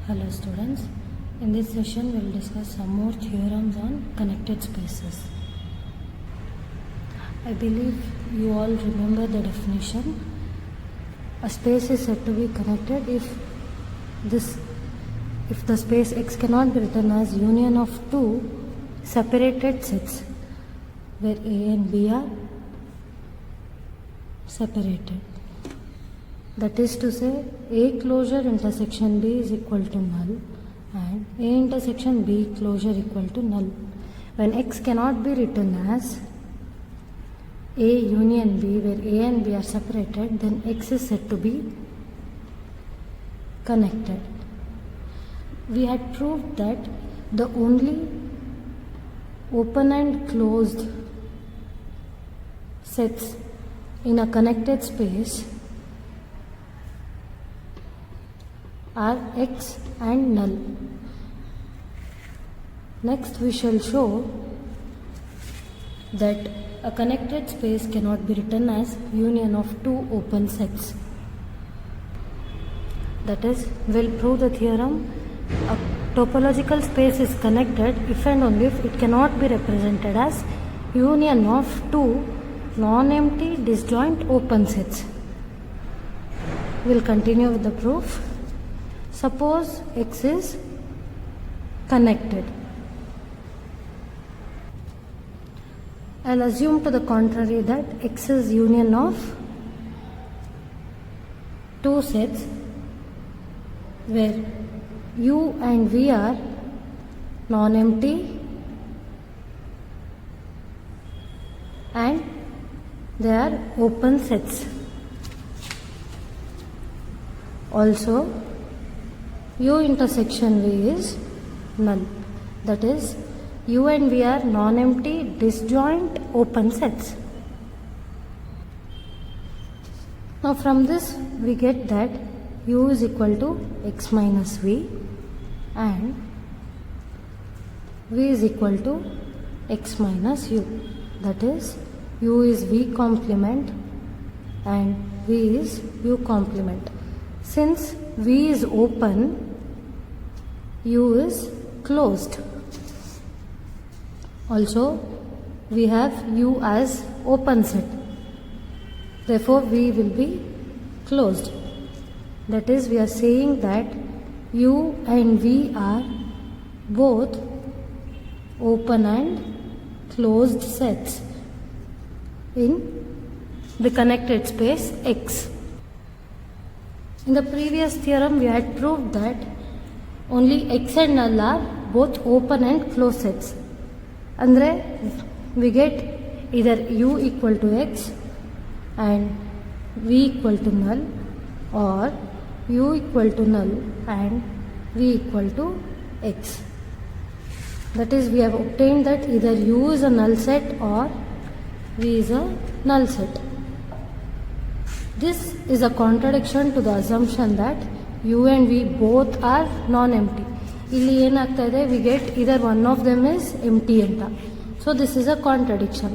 Hello students, in this session we will discuss some more theorems on connected spaces. I believe you all remember the definition. A space is said to be connected if the space X cannot be written as union of two separated sets where A and B are separated. That is to say, A closure intersection B is equal to null and A intersection B closure equal to null. When X cannot be written as A union B, where A and B are separated, then X is said to be connected. We had proved that the only open and closed sets in a connected space are X and null. Next we shall show that a connected space cannot be written as union of two open sets. That is, we'll prove the theorem a topological space is connected if and only if it cannot be represented as union of two non-empty disjoint open sets. We'll continue with the proof. Suppose X is connected. I'll assume to the contrary that X is union of two sets where U and V are non-empty and they are open sets. Also, U intersection V is null. That is, U and V are non-empty disjoint open sets. Now from this we get that U is equal to X minus V and V is equal to X minus U. That is, U is V complement and V is U complement. Since V is open, U is closed. Also, we have U as open set. Therefore, V will be closed. That is, we are saying that U and V are both open and closed sets in the connected space X. In the previous theorem, we had proved that only X and null are both open and closed sets. Andre, we get either U equal to X and V equal to null, or U equal to null and V equal to X. That is, we have obtained that either U is a null set or V is a null set. This is a contradiction to the assumption that U and V both are non-empty. ಇಲ್ಲಿ ಏನಾಗ್ತಾ ಇದೆ, we get either one of them is empty ಅಂತ. So this is a contradiction.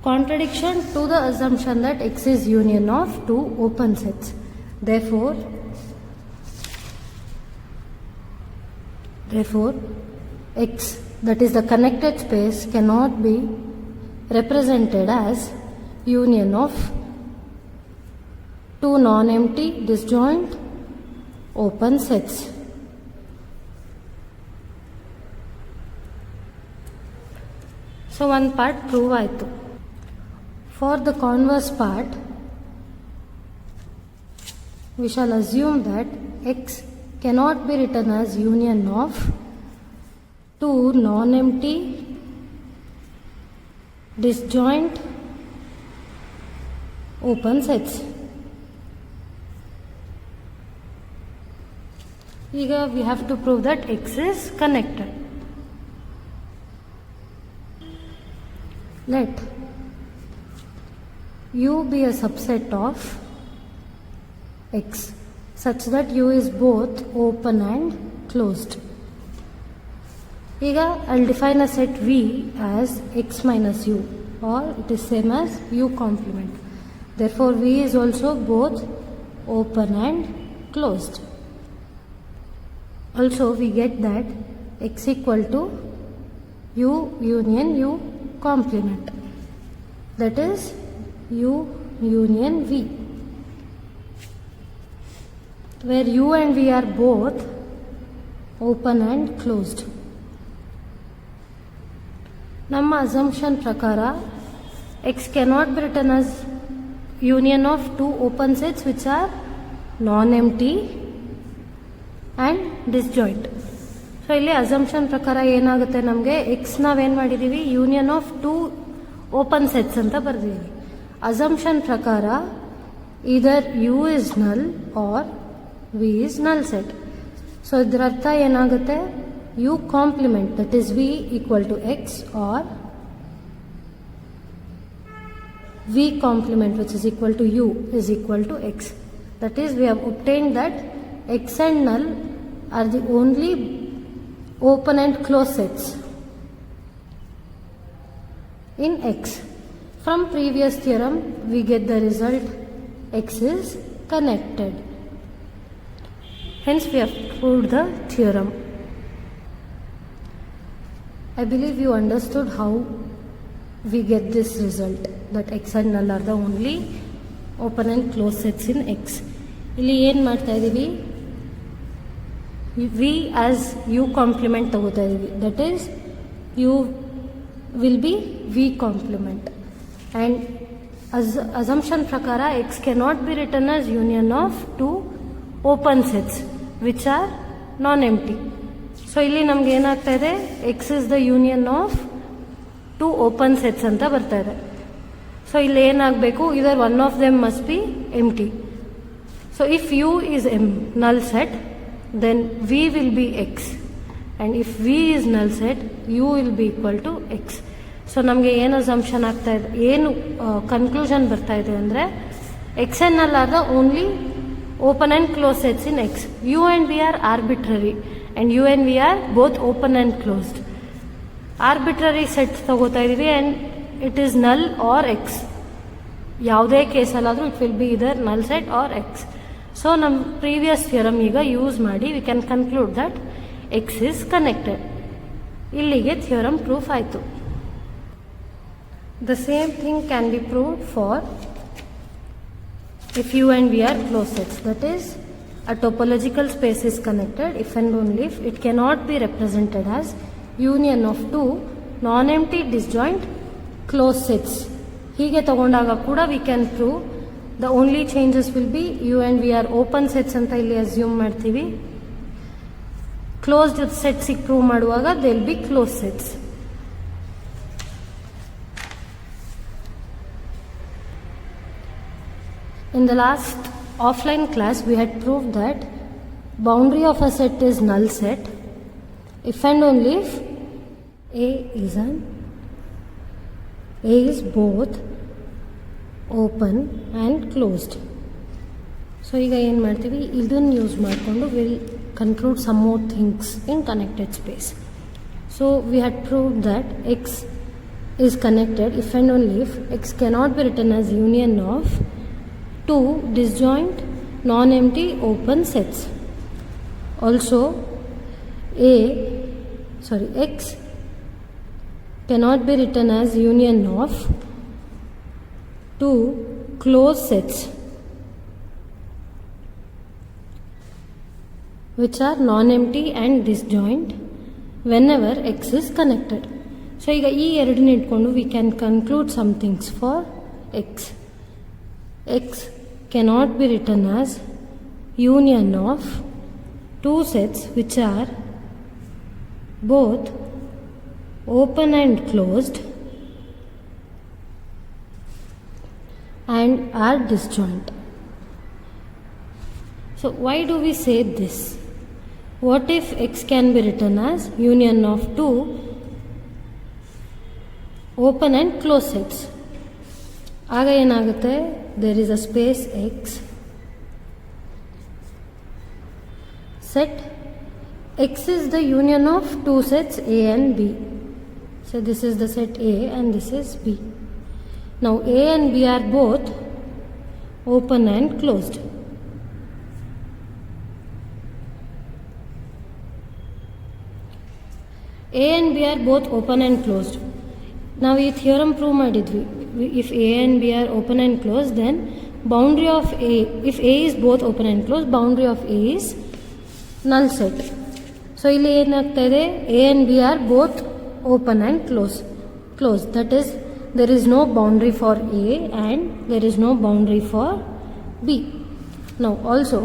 Contradiction to the assumption that X is union of two open sets. Therefore X, that is the connected space, cannot be represented as union of two non-empty disjoint open sets. So one part prove ಆಯಿತು. For the converse part, we shall assume that X cannot be written as union of two non-empty disjoint open sets. Here we have to prove that X is connected. Let U be a subset of X such that U is both open and closed. Here I'll define a set V as X minus U, or it is same as U complement. Therefore, V is also both open and closed. Also we get that x equal to u union u complement, that is u union v, where u and v are both open and closed. ನಮ್ಮ assumption ಪ್ರಕಾರ x cannot be written as union of two open sets which are non-empty and disjoint. So ಇಲ್ಲಿ assumption ಪ್ರಕಾರ ಏನಾಗುತ್ತೆ, ನಮಗೆ x ನಾವೇನು ಮಾಡಿದ್ದೀವಿ union of two open sets ಅಂತ ಬರ್ದಿದ್ದೀವಿ. ಅಸಂಪ್ಷನ್ ಪ್ರಕಾರ either u is null or v is null set. So ಇದರ ಅರ್ಥ ಏನಾಗುತ್ತೆ, u complement that is v equal to x or v complement which is equal to u is equal to x. That is, we have obtained that x and null are the only open and closed sets in x. From previous theorem we get the result x is connected. Hence we have proved the theorem. I believe you understood how we get this result, that x and null are the only open and closed sets in x. ಇಲ್ಲಿ ಏನು ಮಾಡ್ತಾ ಇದ್ದೀವಿ, v as u complement ತಗೋತಾ ಇದ್ದೀವಿ, that is u will be v complement, and assumption ಪ್ರಕಾರ x cannot be written as union of two open sets which are non-empty. So ಇಲ್ಲಿ ನಮ್ಗೆ ಏನಾಗ್ತಾ ಇದೆ, x is the union of two open sets ಅಂತ ಬರ್ತಾ ಇದೆ. So ಇಲ್ಲಿ ಏನಾಗಬೇಕು, either one of them must be empty. So if u is null set then v will be x, and if v is null set u will be equal to x. So ನಮಗೆ ಏನು assumption ಆಗ್ತಾ ಇದೆ, ಏನು conclusion ಬರ್ತಾ ಇದೆ ಅಂದರೆ x and null are the only open and close sets in x. U and v are arbitrary and u and v are both open and closed. Arbitrary sets ತಗೋತಾ ಇದ್ದೀವಿ and it is null or x. ಯಾವುದೇ ಕೇಸಲ್ಲಾದರೂ it will be either null set or x. So ನಮ್ಮ previous theorem ಈಗ use ಮಾಡಿ we can conclude that x is connected. ಇಲ್ಲಿಗೆ theorem proof ಆಯಿತು. The same thing can be proved for if u and v are closed sets, that is a topological space is connected if and only if it cannot be represented as union of two non-empty disjoint closed sets. ಹೀಗೆ ತಗೊಂಡಾಗ ಕೂಡ we can prove the only changes will be u and v are open sets ಅಂತ ಇಲ್ಲಿ assume ಮಾಡ್ತೀವಿ. Closed sets prove ಮಾಡುವಾಗ they will be closed sets. In the last offline class we had proved that boundary of a set is null set if and only if A is both open and closed. So ಈಗ ಏನು ಮಾಡ್ತೀವಿ, ಇದನ್ನು use ಮಾಡಿಕೊಂಡು will conclude some more things in connected space. So we had proved that x is connected if and only if x cannot be written as union of two disjoint non-empty open sets. Also x cannot be written as union of two closed sets which are non-empty and disjoint whenever x is connected. So ಈಗ ಈ ಎರಡನ್ನ ಇಟ್ಕೊಂಡು we can conclude some things for x. X cannot be written as union of two sets which are both open and closed and are disjoint. So why do we say this? What if x can be written as union of two open and closed sets? ಆಗ ಏನಾಗುತ್ತೆ, there is a space x, set x is the union of two sets A and B. So this is the set A and this is B. Now A and B are both open and closed. A and B are both open and closed. ನಾವು ಈ theorem prove ಮಾಡಿದ್ವಿ. If A and B are open and closed, then boundary of A, if A is both open and closed, boundary of A is null set. So ಇಲ್ಲಿ ಏನಾಗ್ತಾ ಇದೆ, A and B are both open and closed. That is, there is no boundary for A and there is no boundary for B. Now also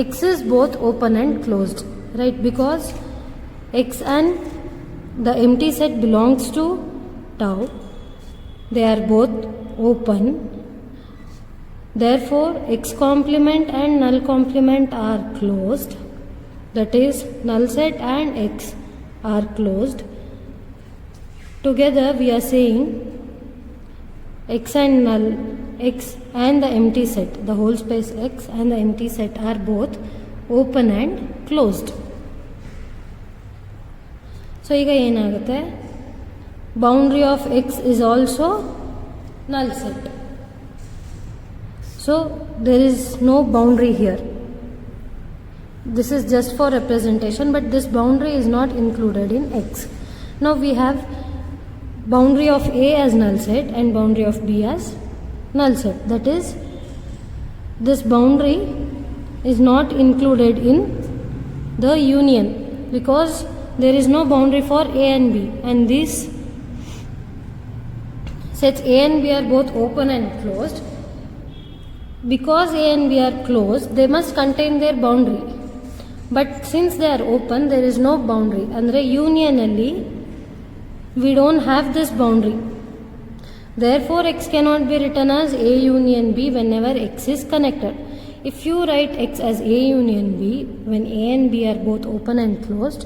X is both open and closed, right? Because X and the empty set belongs to tau. They are both open. Therefore, X complement and null complement are closed. That is, null set and X are closed. Together we are saying X and null, X and the empty set, the whole space X and the empty set are both open and closed. So ಈಗ ಏನಾಗುತ್ತೆ, boundary of X is also null set. So there is no boundary here. This is just for representation, but this boundary is not included in X. Now we have boundary of A as null set and boundary of B as null set. That is, this boundary is not included in the union because there is no boundary for A and B, and these sets A and B are both open and closed. Because A and B are closed, they must contain their boundary. But since they are open, there is no boundary. Andre unionally we don't have this boundary. Therefore, X cannot be written as A union B whenever X is connected. If you write X as A union B when A and B are both open and closed,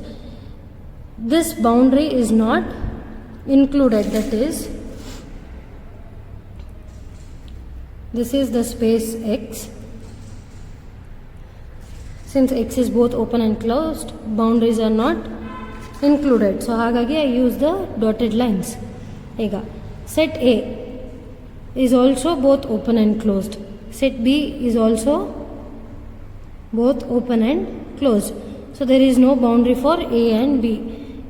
this boundary is not included. That is, this is the space X. Since X is both open and closed, boundaries are not included. So ಹಾಗಾಗಿ I use the dotted lines. ಈಗ set A is also both open and closed. Set B is also both open and closed. So there is no boundary for A and B.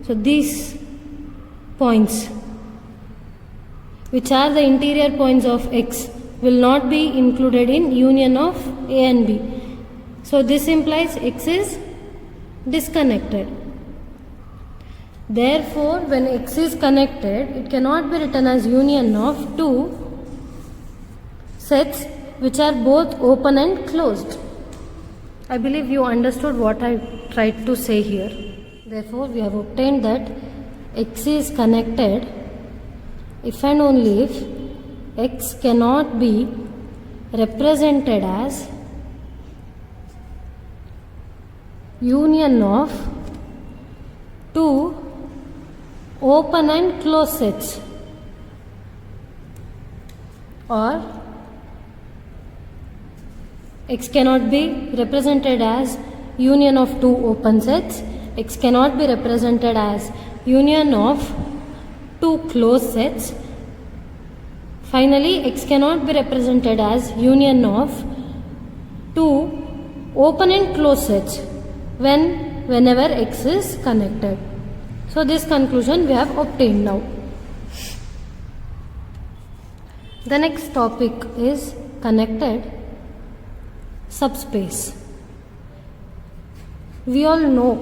So these points, which are the interior points of X, will not be included in union of A and B. So this implies X is disconnected. Therefore, when X is connected, it cannot be written as union of two sets which are both open and closed. I believe you understood what I tried to say here. Therefore, we have obtained that X is connected if and only if X cannot be represented as union of two open and closed sets, or X cannot be represented as union of two open sets, X cannot be represented as union of two closed sets. Finally, X cannot be represented as union of two open and closed sets whenever X is connected. So this conclusion we have obtained now. The next topic is connected subspace. We all know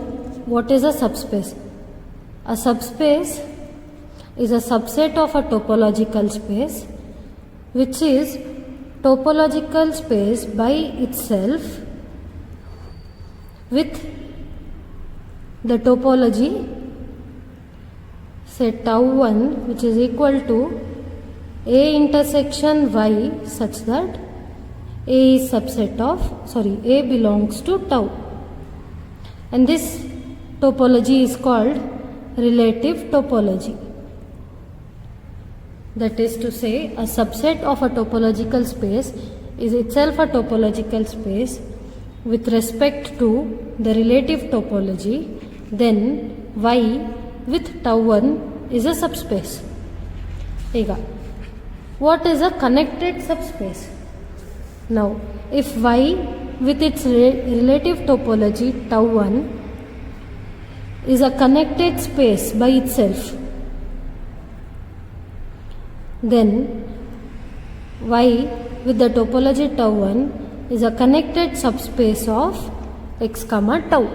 what is a subspace. A subspace is a subset of a topological space which is topological space by itself with the topology say tau 1 which is equal to A intersection Y such that A is subset of A belongs to tau, and this topology is called relative topology. That is to say, a subset of a topological space is itself a topological space with respect to the relative topology, then Y with tau 1 is a subspace. Ega, what is a connected subspace? Now, if Y with its relative topology tau 1 is a connected space by itself, then Y with the topology tau 1 is a connected subspace of x comma tau.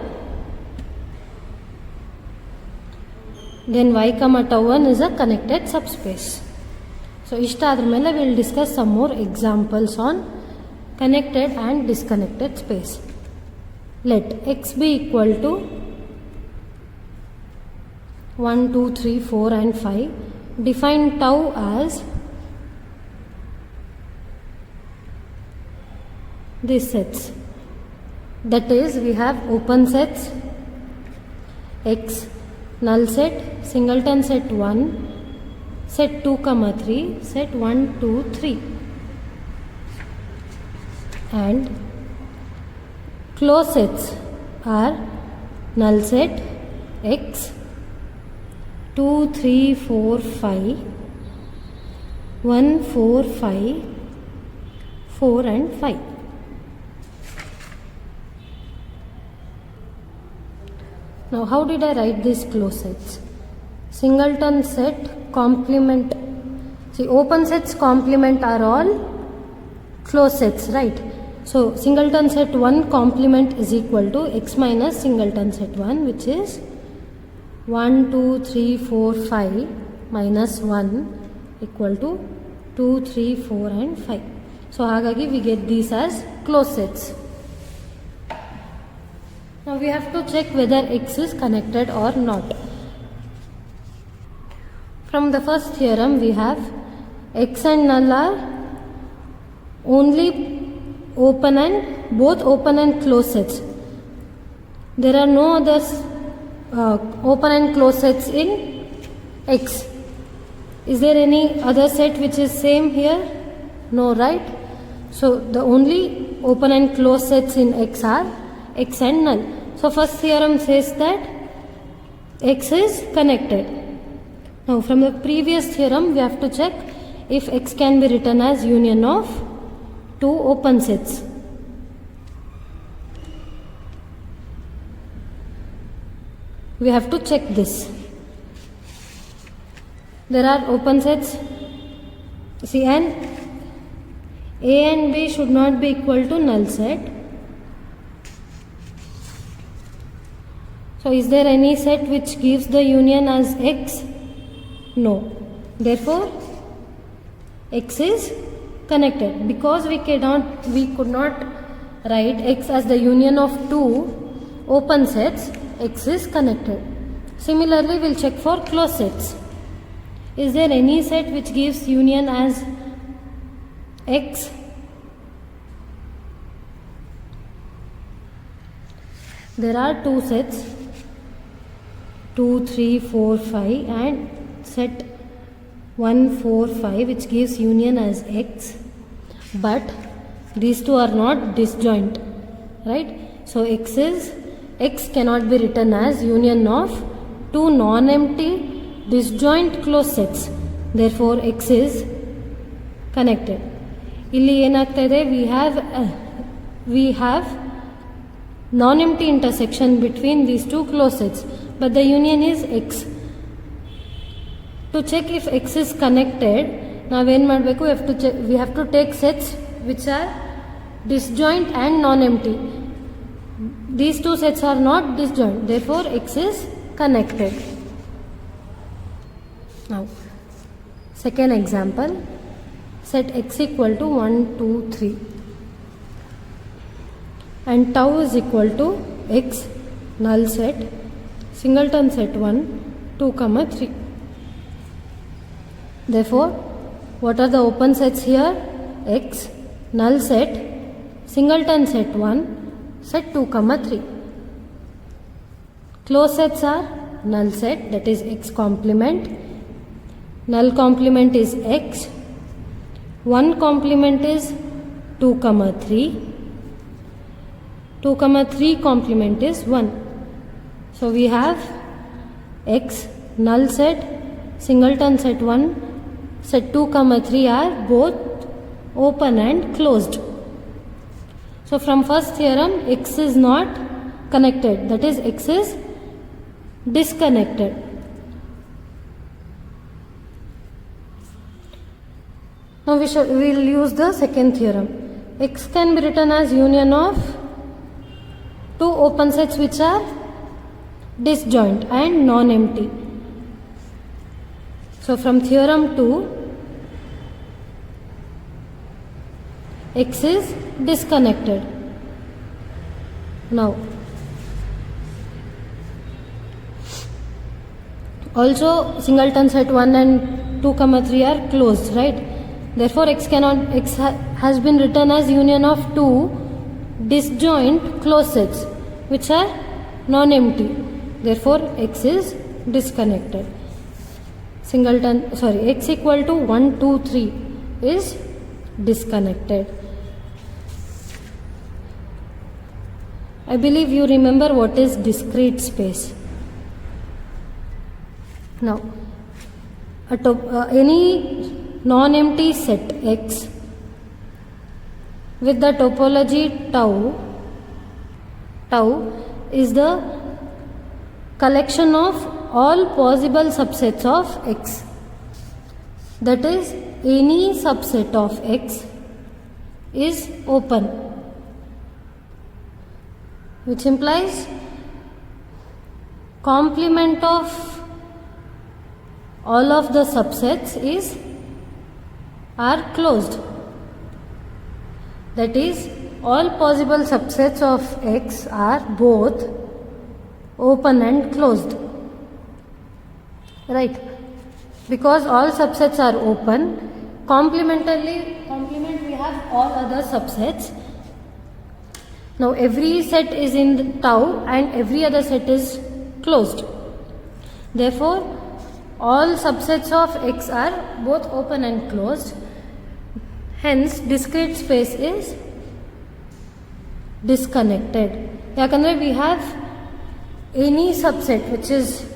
Then y comma tau 1 is a connected subspace. So ishtaadra mele we will discuss some more examples on connected and disconnected space. Let x be equal to 1, 2, 3, 4 and 5. Define tau as these sets. That is, we have open sets x, null set, singleton set 1, set 2, 3, set 1, 2, 3, and closed sets are null set x, 2, 3, 4, 5, 1, 4, 5, 4 and 5. Now how did I write these closed sets? Singleton set complement. See, open sets complement are all closed sets, right? So singleton set 1 complement is equal to x minus singleton set 1, which is 1, 2, 3, 4, 5 minus 1 equal to 2, 3, 4 and 5. So hagagi we get these as closed sets. Now we have to check whether x is connected or not. From the first theorem we have x and null are only open and both open and closed sets. There are no others open and closed sets in x. Is there any other set which is same here? No, right? So the only open and closed sets in x are x and null. So first theorem says that x is connected. Now from the previous theorem we have to check if x can be written as union of two open sets. We have to check this. There are open sets. See, and A and B should not be equal to null set. So is there any set which gives the union as x? No. Therefore, x is connected. Because we could not write x as the union of two open sets, x is connected. Similarly, we will check for closed sets. Is there any set which gives union as x? There are two sets, 2, 3, 4, 5 and set 1, 4, 5 which gives union as x, but these two are not disjoint, right? So x cannot be written as union of two non-empty disjoint closed sets. Therefore x is connected. Illi enaagtide we have non-empty intersection between these two closed sets, but the union is x. To check if x is connected, now when we have to take sets which are disjoint and non-empty. These two sets are not disjoint, therefore x is connected. Now second example, set x equal to 1, 2, 3 and tau is equal to x, null set, singleton set 1, 2, 3. Therefore, what are the open sets here? X, null set, singleton set 1, set 2, 3. Closed sets are null set, that is x complement, null complement is x, 1 complement is 2, 3, 2, 3 complement is 1. So we have x, null set, singleton set 1, set 2, 3 are both open and closed. So from first theorem x is not connected, that is x is disconnected. Now we will use the second theorem. X can be written as union of two open sets which are disjoint and non-empty. So from theorem 2, X is disconnected. Now also singleton set 1 and 2, 3 are closed, right? Therefore X has been written as union of two disjoint closed sets which are non-empty. Therefore X is disconnected. X equal to 1, 2, 3 is disconnected. I believe you remember what is discrete space. Now, any non-empty set X with the topology tau is the collection of all possible subsets of X. That is, any subset of X is open, which implies complement of all of the subsets are closed. That is, all possible subsets of X are both open and closed. Right? Because all subsets are open, complement we have all other subsets. Now every set is in tau and every other set is closed. Therefore, all subsets of X are both open and closed. Hence, discrete space is disconnected. Yakandre we have any subset which is,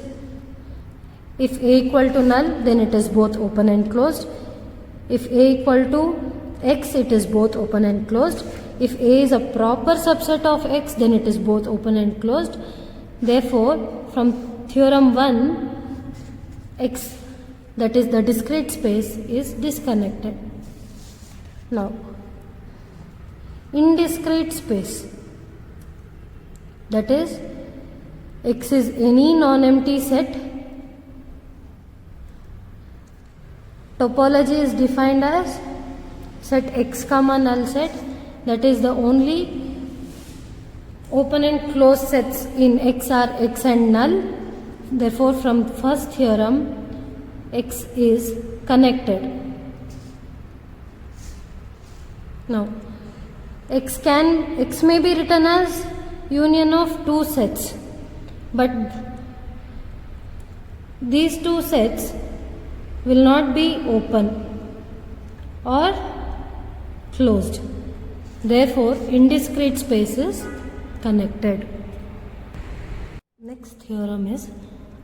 if A equal to null, then it is both open and closed. If A equal to X, it is both open and closed. If A is a proper subset of X, then it is both open and closed. Therefore, from theorem 1, X, that is the discrete space, is disconnected. Now, indiscrete space, that is, X is any non-empty set. Topology is defined as set X comma null set, that is the only open and closed sets in X are X and null. Therefore, from first theorem, X is connected. Now, X may be written as union of two sets, but these two sets will not be open or closed. Therefore, indiscrete space is connected. Next theorem is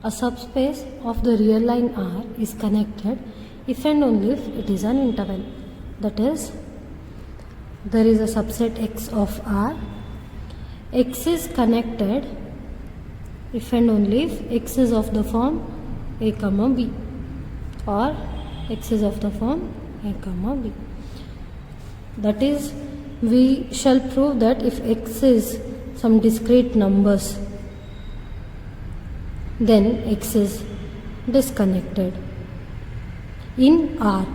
a subspace of the real line R is connected if and only if it is an interval. That is, there is a subset X of R. X is connected if and only if X is of the form A comma B, or X is of the form A comma B. That is, we shall prove that if X is some discrete numbers, then X is disconnected. In R,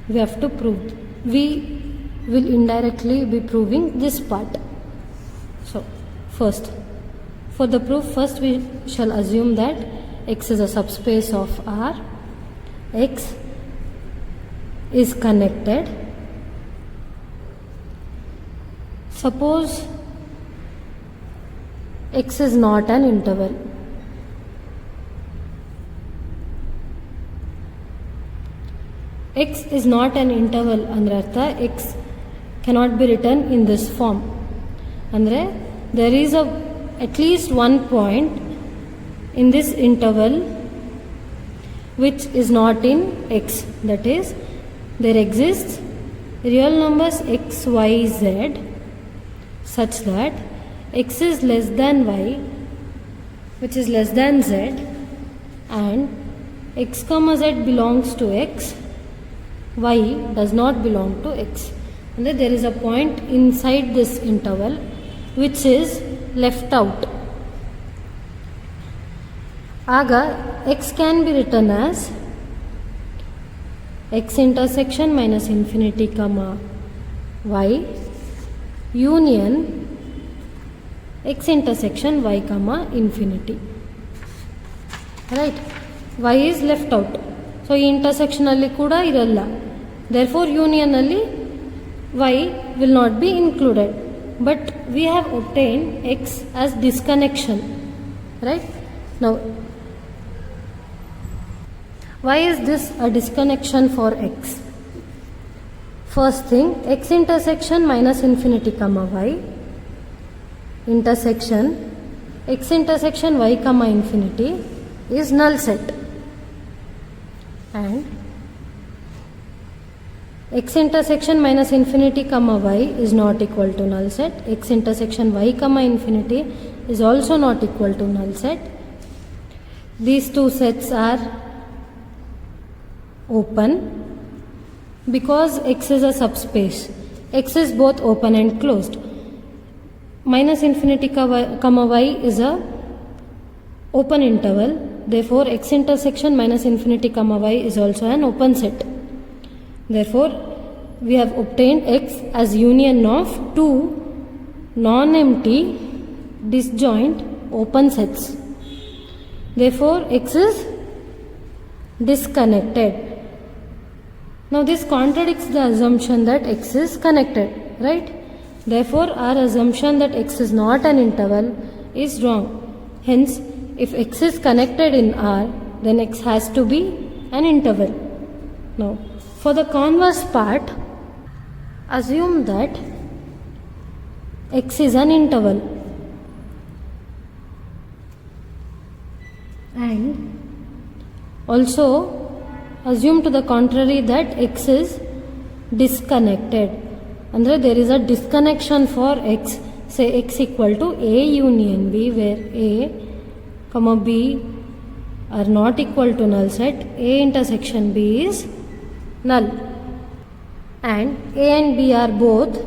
we have to prove, we will indirectly be proving this part. So, first, for the proof, first we shall assume that X is a subspace of R. X is connected. Suppose X is not an interval. X is not an interval andre artha X cannot be written in this form. Andre there is at least one point in this interval which is not in X. That is, there exists real numbers X, Y, Z such that X is less than Y which is less than z, and x comma z belongs to x, y does not belong to x. And then there is a point inside this interval which is left out. Aga x can be written as x intersection minus infinity comma y union x intersection y comma infinity. Right? Y is left out. So ಈ intersection ಅಲ್ಲಿ ಕೂಡ ಇರಲ್ಲ. Therefore union ಅಲ್ಲಿ y will not be included. But we have obtained x as disconnection. Right? Now why is this a disconnection for x? First thing, x intersection minus infinity comma y intersection x intersection y comma infinity is null set, and x intersection minus infinity comma y is not equal to null set. X intersection y comma infinity is also not equal to null set. These two sets are open because x is a subspace. X is both open and closed. Minus infinity comma y is a open interval. Therefore x intersection minus infinity comma y is also an open set. Therefore we have obtained x as union of two non-empty disjoint open sets. Therefore x is disconnected. Now this contradicts the assumption that x is connected, right? Therefore our assumption that x is not an interval is wrong. Hence if x is connected in R, then x has to be an interval. Now for the converse part, assume that x is an interval and also assume to the contrary that x is disconnected. Andre there is a disconnection for x, say x equal to A union B, where A comma B are not equal to null set. A intersection B is null and A and B are both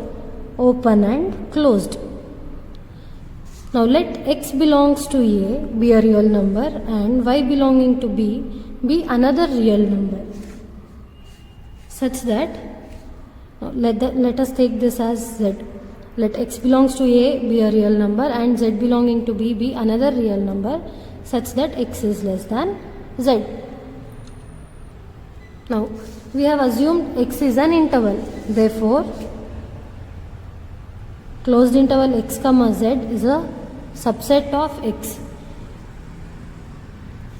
open and closed. Now let x belongs to A be a real number and y belonging to B be another real number, such that let us take this as z. Let x belongs to A be a real number and z belonging to B be another real number, such that x is less than z. Now we have assumed x is an interval. Therefore closed interval x comma z is a subset of x.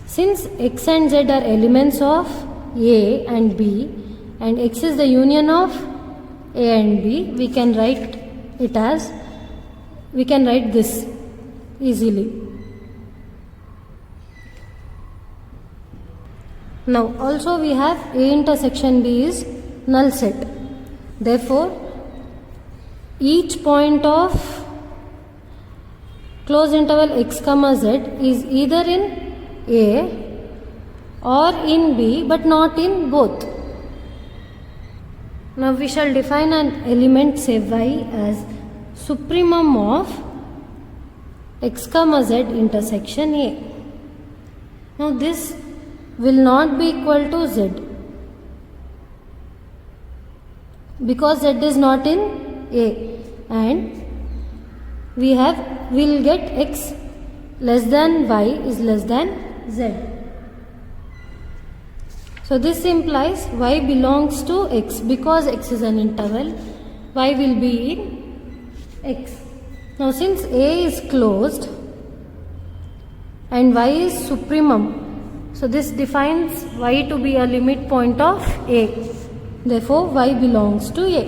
Since x and z are elements of A and B and x is the union of A and B, we can write this easily. Now also we have A intersection B is null set. Therefore each point of closed interval x comma z is either in A or in B but not in both. Now we shall define an element, say y, as supremum of x comma z intersection A. Now this will not be equal to z because z is not in A, and we'll get x less than y is less than z. So this implies y belongs to x. Because x is an interval, y will be in x. Now since A is closed and y is supremum, so this defines y to be a limit point of A. Therefore y belongs to A.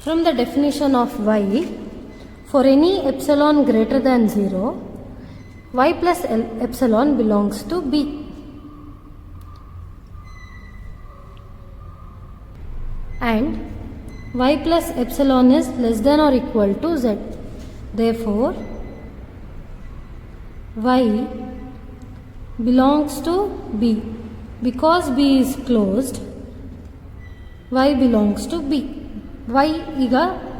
From the definition of y, for any epsilon greater than 0, y plus epsilon belongs to B. And y plus epsilon is less than or equal to z. Therefore, Y belongs to B. Because B is closed, Y belongs to B. Y ಈಗ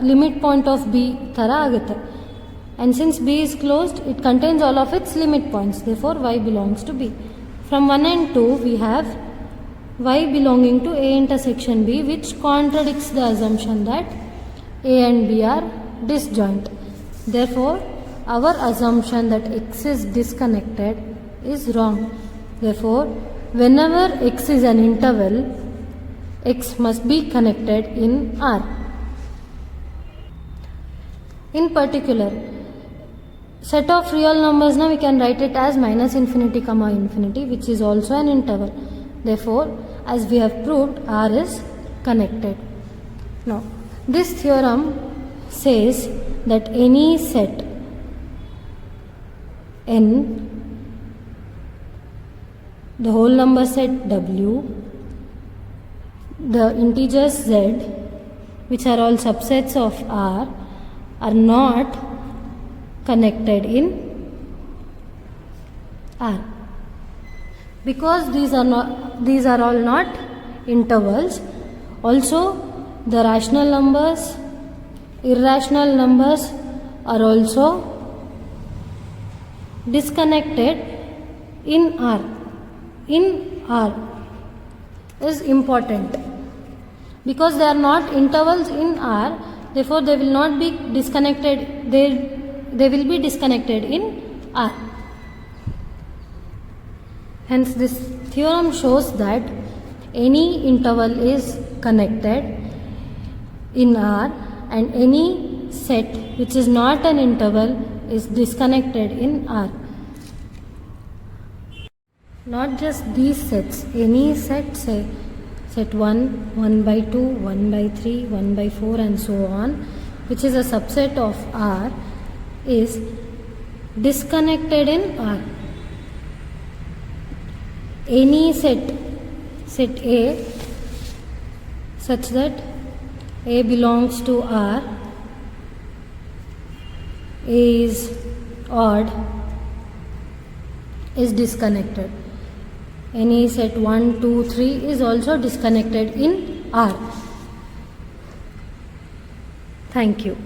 limit point of B ಥರ ಆಗುತ್ತೆ. And since B is closed, it contains all of its limit points. Therefore, Y belongs to B. From 1 and 2, we have Y belonging to A intersection B, which contradicts the assumption that A and B are disjoint. Therefore, our assumption that X is disconnected is wrong. Therefore, whenever X is an interval, X must be connected in R. In particular, set of real numbers, now we can write it as minus infinity comma infinity, which is also an interval. Therefore, as we have proved, R is connected. Now, this theorem says that any set n, the whole number set W, the integers z, which are all subsets of R, are not connected in R. Because these are all not intervals. Also, the rational numbers, irrational numbers are also disconnected in R. In R is important because they are not intervals in R. Therefore, they will not be disconnected. They will be disconnected in R. Hence, this theorem shows that any interval is connected in R and any set which is not an interval is disconnected in R. Not just these sets, any set, say set 1, 1 by 2, 1 by 3, 1 by 4 and so on, which is a subset of R, is disconnected in R. Any set A, such that A belongs to R, A is odd, is disconnected. Any set 1, 2, 3 is also disconnected in R. Thank you.